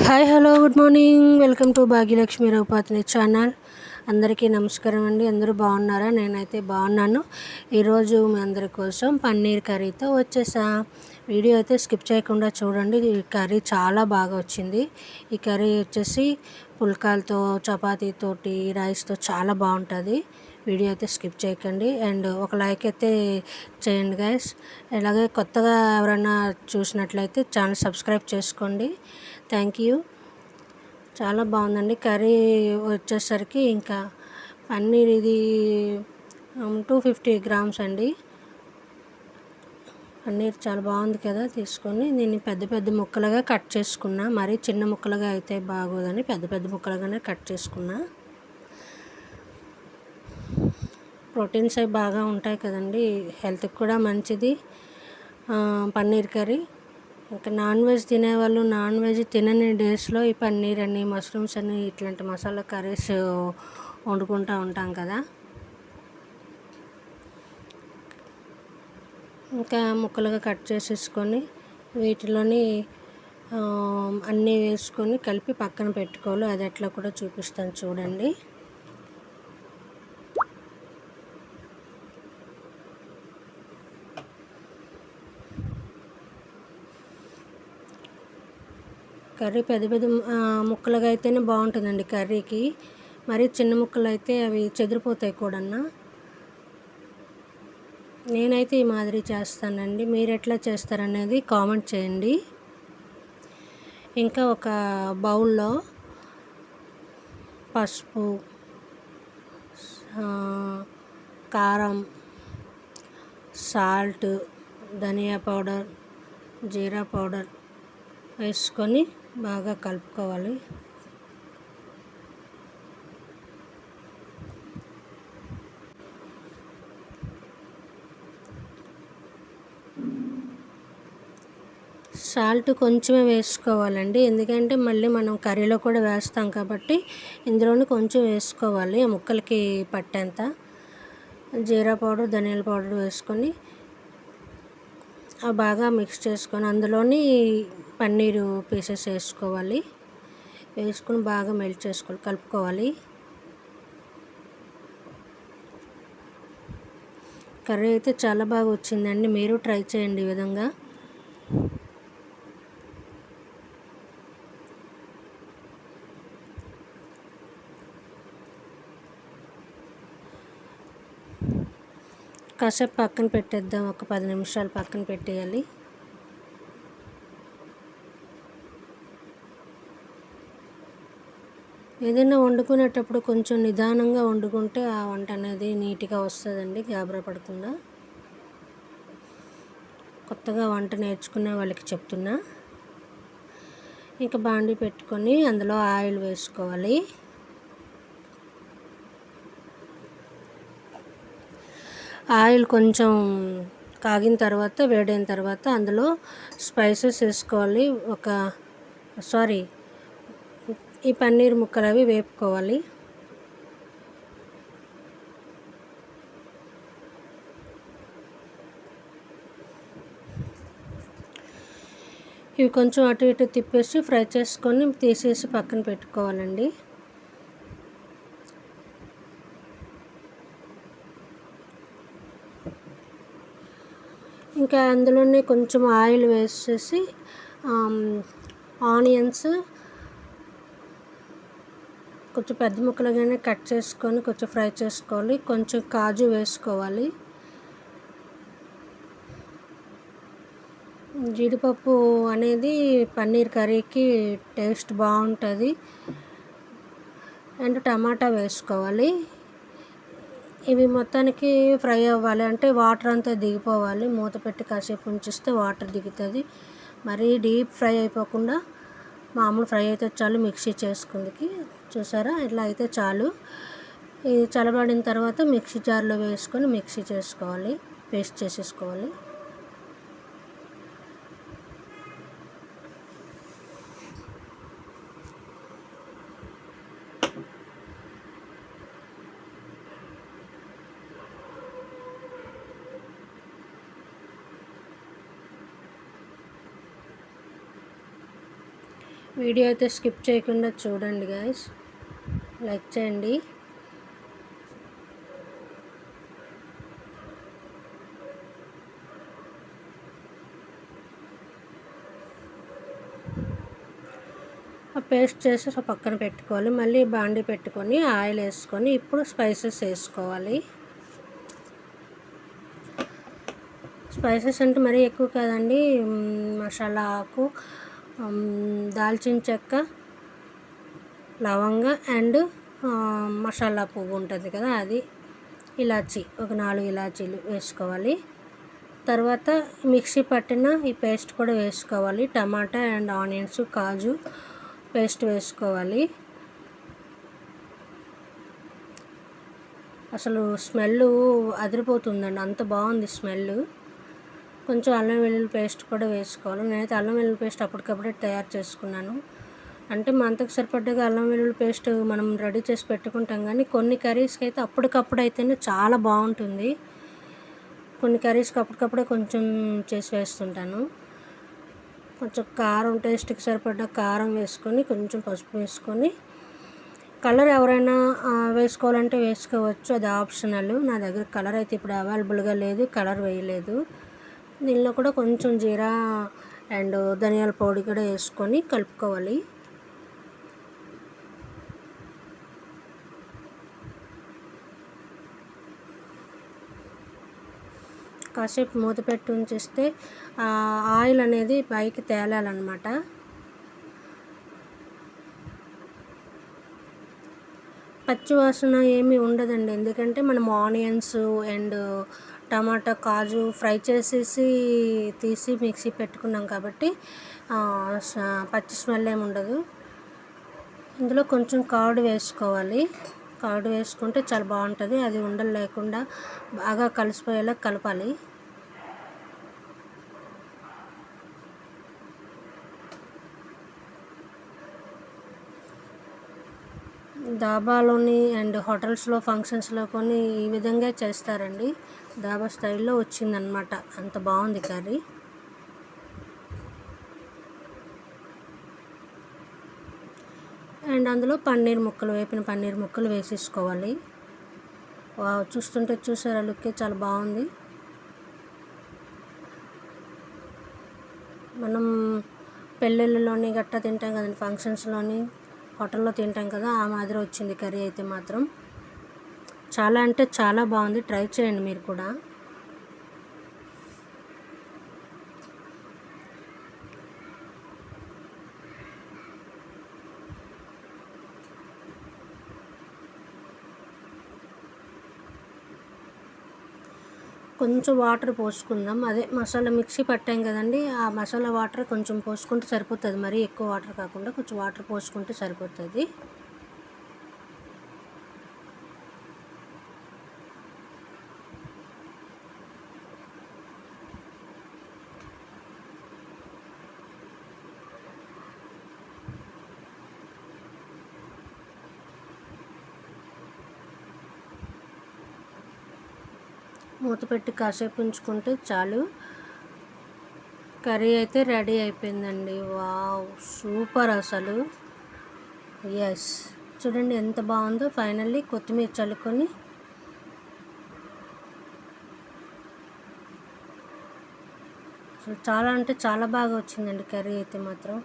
Hi hello good morning. Welcome to Bhagyalakshmi రఘుపతిని channel. అందరికీ నమస్కారం అండి. అందరూ బాగున్నారా? నేనైతే బాగున్నాను. ఈరోజు మీ అందరి కోసం పన్నీర్ కర్రీతో వచ్చేసా. వీడియో అయితే స్కిప్ చేయకుండా చూడండి. ఈ కర్రీ చాలా బాగా వచ్చింది. ఈ కర్రీ వచ్చేసి పుల్కాలతో, చపాతీతోటి, రైస్తో చాలా బాగుంటుంది. వీడియో అయితే స్కిప్ చేయకండి అండ్ ఒక లైక్ అయితే చేయండి గైస్. అలాగే కొత్తగా ఎవరైనా చూసినట్లయితే ఛానల్ సబ్స్క్రైబ్ చేసుకోండి. Thank you. చాలా బాగుందండి కర్రీ వచ్చేసరికి. ఇంకా పన్నీర్ ఇది 250 గ్రామ్స్ అండి. పన్నీర్ చాలా బాగుంది కదా. తీసుకొని దీన్ని పెద్ద పెద్ద ముక్కలుగా కట్ చేసుకున్నా. మరీ చిన్న ముక్కలుగా అయితే బాగోదని పెద్ద పెద్ద ముక్కలుగానే కట్ చేసుకున్నా. ప్రోటీన్స్ అవి బాగా ఉంటాయి కదండి, హెల్త్కి కూడా మంచిది పన్నీర్ కర్రీ. ఇంకా నాన్ వెజ్ తినేవాళ్ళు, నాన్ వెజ్ తినని డేస్లో ఈ పన్నీర్ అని, మష్రూమ్స్ అని ఇట్లాంటి మసాలా కర్రీస్ వండుకుంటూ ఉంటాం కదా. ఇంకా ముక్కలుగా కట్ చేసేసుకొని వీటిలోని అన్నీ వేసుకొని కలిపి పక్కన పెట్టుకోవాలి. అది ఎట్లా కూడా చూపిస్తాను చూడండి. కర్రీ పెద్ద పెద్ద ముక్కలుగా అయితేనే బాగుంటుందండి కర్రీకి. మరి చిన్న ముక్కలు అయితే అవి చెదిరిపోతాయి కూడా. నేనైతే ఈ మాదిరి చేస్తానండి. మీరు ఎట్లా చేస్తారనేది కామెంట్ చేయండి. ఇంకా ఒక బౌల్లో పసుపు, కారం, సాల్ట్, ధనియా పౌడర్, జీరా పౌడర్ వేసుకొని బాగా కలుపుకోవాలి. సాల్ట్ కొంచెమే వేసుకోవాలండి, ఎందుకంటే మళ్ళీ మనం కర్రీలో కూడా వేస్తాం కాబట్టి ఇందులోనే కొంచెం వేసుకోవాలి ఆ ముక్కలకి పట్టేంత. జీరా పౌడర్, ధనియాల పౌడర్ వేసుకొని బాగా మిక్స్ చేసుకొని అందులోని పన్నీరు పీసెస్ వేసుకోవాలి. వేసుకొని బాగా మెల్ట్ చేసుకోవాలి, కలుపుకోవాలి. కర్రీ అయితే చాలా బాగా వచ్చిందండి. మీరు ట్రై చేయండి ఈ విధంగా. కాసేపు పక్కన పెట్టేద్దాం. ఒక 10 నిమిషాలు పక్కన పెట్టేయాలి. ఏదైనా వండుకునేటప్పుడు కొంచెం నిదానంగా వండుకుంటే ఆ వంట అనేది నీట్గా వస్తుందండి, గాబరా పడకుండా. కొత్తగా వంట నేర్చుకునే వాళ్ళకి చెప్తున్నా. ఇంకా బాండీ పెట్టుకొని అందులో ఆయిల్ వేసుకోవాలి. ఆయిల్ కొంచెం కాగిన తర్వాత, వేడైన తర్వాత అందులో స్పైసెస్ వేసుకోవాలి. ఈ పన్నీర్ ముక్కలు అవి వేపుకోవాలి. ఇవి కొంచెం అటు ఇటు తిప్పేసి ఫ్రై చేసుకొని తీసేసి పక్కన పెట్టుకోవాలండి. ఇంకా అందులోనే కొంచెం ఆయిల్ వేసేసి ఆనియన్స్ కొంచెం పెద్ద ముక్కలుగానే కట్ చేసుకొని కొంచెం ఫ్రై చేసుకోవాలి. కొంచెం కాజు వేసుకోవాలి. జీడిపప్పు అనేది పన్నీర్ కర్రీకి టేస్ట్ బాగుంటుంది. అండ్ టమాటా వేసుకోవాలి. ఇవి మొత్తానికి ఫ్రై అవ్వాలి, అంటే వాటర్ అంతా దిగిపోవాలి. మూత పెట్టి కాసేపు ఉంచిస్తే వాటర్ దిగుతుంది. మరీ డీప్ ఫ్రై అయిపోకుండా మామూలు ఫ్రై అయితే చాలు. మిక్సీ చేసుకుందికి చూసారా, ఇట్లా అయితే చాలు. ఇది చల్లబడిన తర్వాత మిక్సీ జార్లో వేసుకొని మిక్సీ చేసుకోవాలి, పేస్ట్ చేసేసుకోవాలి. వీడియో అయితే స్కిప్ చేయకుండా చూడండి గాయస్, లైక్ చేయండి. పేస్ట్ చేసి పక్కన పెట్టుకోవాలి. మళ్ళీ బాండి పెట్టుకొని ఆయిల్ వేసుకొని ఇప్పుడు స్పైసెస్ వేసుకోవాలి. స్పైసెస్ అంటే మరీ ఎక్కువ కాదండి. మసాలా ఆకు, దాల్చిన చెక్క, లవంగ అండ్ మసాలా పువ్వు ఉంటుంది కదా, అది ఇలాచీ, ఒక 4 ఇలాచీలు వేసుకోవాలి. తర్వాత మిక్సీ పట్టిన ఈ పేస్ట్ కూడా వేసుకోవాలి. టమాటా అండ్ ఆనియన్స్, కాజు పేస్ట్ వేసుకోవాలి. అసలు స్మెల్ అదిరిపోతుందండి, అంత బాగుంది స్మెల్. కొంచెం అల్లం వెల్లుల్లి పేస్ట్ కూడా వేసుకోవాలి. నేనైతే అల్లం వెల్లుల్లి పేస్ట్ అప్పటికప్పుడే తయారు చేసుకున్నాను. అంటే మా అంతకు సరిపడ్డగా అల్లం వెల్లుల్లి పేస్ట్ మనం రెడీ చేసి పెట్టుకుంటాం, కానీ కొన్ని కర్రీస్కి అయితే అప్పటికప్పుడు అయితేనే చాలా బాగుంటుంది. కొన్ని కర్రీస్కి అప్పటికప్పుడే కొంచెం చేసి వేస్తుంటాను. కొంచెం కారం, టేస్ట్కి సరిపడ్డ కారం వేసుకొని, కొంచెం పసుపు వేసుకొని, కలర్ ఎవరైనా వేసుకోవాలంటే వేసుకోవచ్చు, అది ఆప్షనల్. నా దగ్గర కలర్ అయితే ఇప్పుడు అవైలబుల్గా లేదు, కలర్ వేయలేదు. దీనిలో కూడా కొంచెం జీరా అండ్ ధనియాల పొడి కూడా వేసుకొని కలుపుకోవాలి. కాసేపు మూత పెట్టి ఉంచేస్తే ఆయిల్ అనేది పైకి తేలాలన్నమాట. పచ్చివాసన ఏమీ ఉండదండి, ఎందుకంటే మనం onions and tomato, kaju fry చేసేసి తీసి మిక్సీ పెట్టుకున్నాం కాబట్టి పచ్చి స్మెల్ ఏమి ఉండదు. ఇందులో కొంచెం కర్డ్ వేసుకోవాలి. కర్డ్ వేసుకుంటే చాలా బాగుంటుంది. అది ఉండలు లేకుండా బాగా కలిసిపోయేలా కలపాలి. దాబాలోని అండ్ హోటల్స్లో, ఫంక్షన్స్లో కొన్ని ఈ విధంగా చేస్తారండి. దాబా స్టైల్లో వచ్చిందనమాట, అంత బాగుంది కర్రీ. అండ్ అందులో పన్నీర్ ముక్కలు, వేపిన పన్నీర్ ముక్కలు వేసేసుకోవాలి. చూస్తుంటే చూసారా, లుక్కే చాలా బాగుంది. మనం పెళ్ళిళ్ళలోని గట్టా తింటాం కదండి, ఫంక్షన్స్లోని, హోటల్లో తింటాం కదా, ఆ మాదిరి వచ్చింది కర్రీ అయితే మాత్రం. చాలా అంటే చాలా బాగుంది, ట్రై చేయండి మీరు కూడా. కొంచెం వాటర్ పోసుకుందాం. అదే మసాలా మిక్సీ పట్టాం కదండి, ఆ మసాలా వాటర్ కొంచెం పోసుకుంటే సరిపోతుంది. మరీ ఎక్కువ వాటర్ కాకుండా కొంచెం వాటర్ పోసుకుంటే సరిపోతుంది. మూత పెట్టి కాసేపు ఉంచుకుంటే చాలు. కర్రీ అయితే రెడీ అయిపోయిందండి. వావ్, సూపర్ అసలు. ఎస్, చూడండి ఎంత బాగుందో. ఫైనల్లీ కొత్తిమీర చల్లుకొని అసలు చాలా అంటే చాలా బాగా వచ్చిందండి కర్రీ అయితే మాత్రం,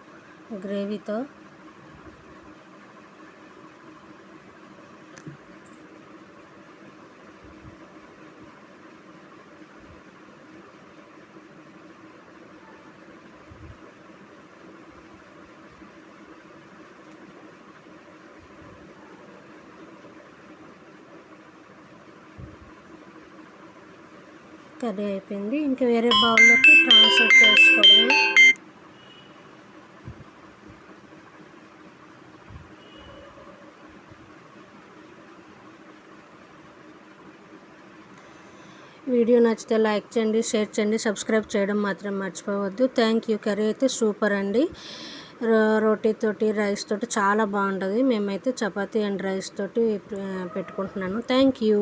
గ్రేవీతో. కర్రీ అయిపోయింది, ఇంకా వేరే బౌల్లోకి ట్రాన్స్ఫర్ చేసుకోవడమే. వీడియో నచ్చితే లైక్ చేయండి, షేర్ చేయండి, సబ్స్క్రైబ్ చేయడం మాత్రం మర్చిపోవద్దు. Thank you. కర్రీ అయితే సూపర్ అండి. రోటీతోటి, రైస్ తోటి చాలా బాగుంటుంది. మేమైతే చపాతీ అండ్ రైస్ తోటి పెట్టుకుంటున్నాను. Thank you.